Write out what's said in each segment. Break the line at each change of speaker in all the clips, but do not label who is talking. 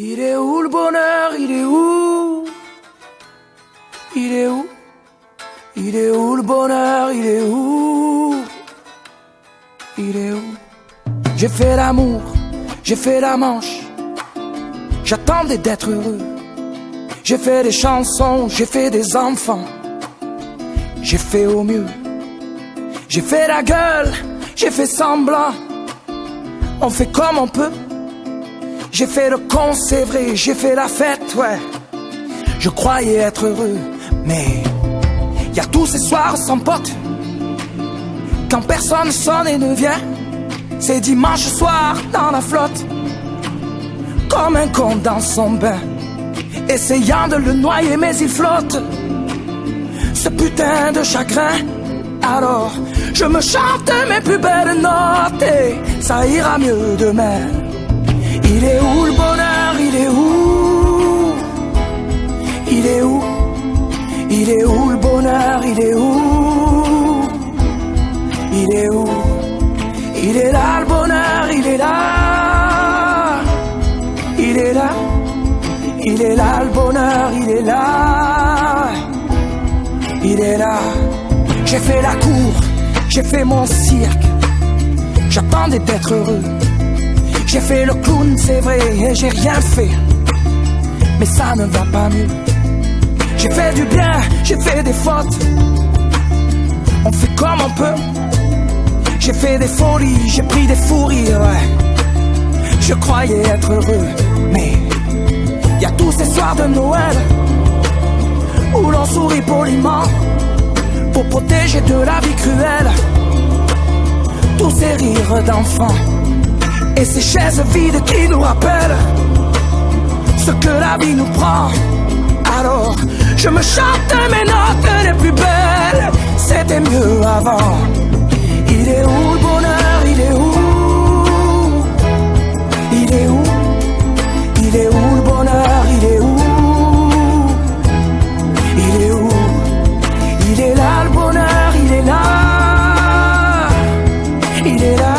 Il est où le bonheur? Il est où? Il est où? Il est où le bonheur? Il est où? Il est où? J'ai fait l'amour, j'ai fait la manche, j'attendais d'être heureux. J'ai fait des chansons, j'ai fait des enfants, j'ai fait au mieux. J'ai fait la gueule, j'ai fait semblant, on fait comme on peut. J'ai fait le con, c'est vrai, j'ai fait la fête, ouais. Je croyais être heureux, mais y a tous ces soirs sans pote, quand personne sonne et ne vient. C'est dimanche soir dans la flotte, comme un con dans son bain, essayant de le noyer mais il flotte, ce putain de chagrin. Alors je me chante mes plus belles notes et ça ira mieux demain. Il est où le bonheur? Il est où? Il est où? Il est où le bonheur? Il est où? Il est où? Il est là le bonheur, il est là. Il est là. Il est là le bonheur, il est là. Il est là. J'ai fait la cour, j'ai fait mon cirque, j'attendais d'être heureux. J'ai fait le clown, c'est vrai, et j'ai rien fait, mais ça ne va pas mieux. J'ai fait du bien, j'ai fait des fautes, on fait comme on peut. J'ai fait des folies, j'ai pris des fous rires, ouais. Je croyais être heureux, mais y a tous ces soirs de Noël où l'on sourit poliment pour protéger de la vie cruelle tous ces rires d'enfants et ces chaises vides qui nous rappellent ce que la vie nous prend. Alors je me chante mes notes les plus belles, c'était mieux avant. Il est où le bonheur? Il est où? Il est où? Il est où le bonheur? Il est où? Il est où? Il est là le bonheur, il est là. Il est là.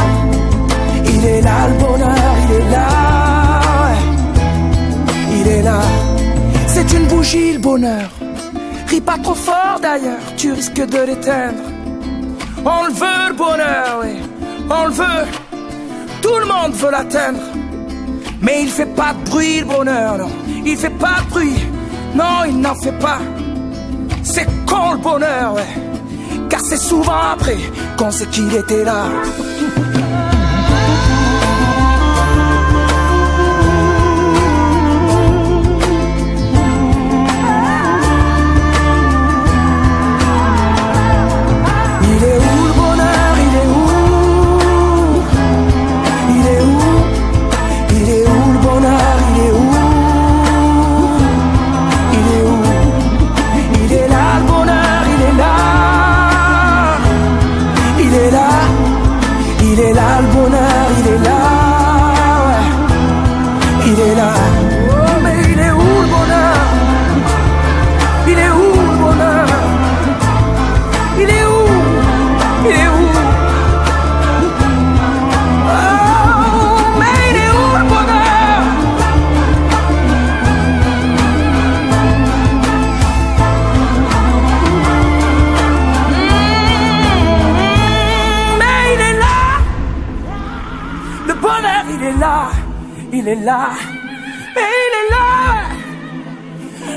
Il est là le bonheur, il est là. Il est là. C'est une bougie le bonheur. Ris pas trop fort d'ailleurs, tu risques de l'éteindre. On le veut le bonheur, oui, on le veut. Tout le monde veut l'atteindre. Mais il fait pas de bruit le bonheur, non. Il fait pas de bruit, non il n'en fait pas. C'est con le bonheur, ouais. Car c'est souvent après qu'on sait qu'il était là. Il est là le bonheur, il est là, ouais. Il est là. Oh mais il est où le bonheur? Il est où le bonheur? Il est où? Il est où? Oh mais il est où le bonheur? Mais il est là. Le bonheur, il est là, il est là, mais il est là.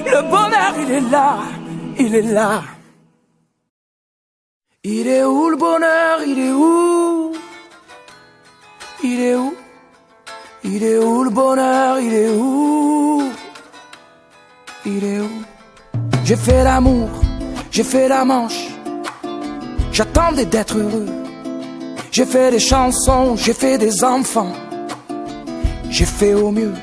Le bonheur, il est là, il est là. Il est où le bonheur? Il est où? Il est où? Il est où le bonheur? Il est où? Il est où? J'ai fait l'amour, j'ai fait la manche, j'attendais d'être heureux. J'ai fait des chansons, j'ai fait des enfants, j'ai fait au mieux.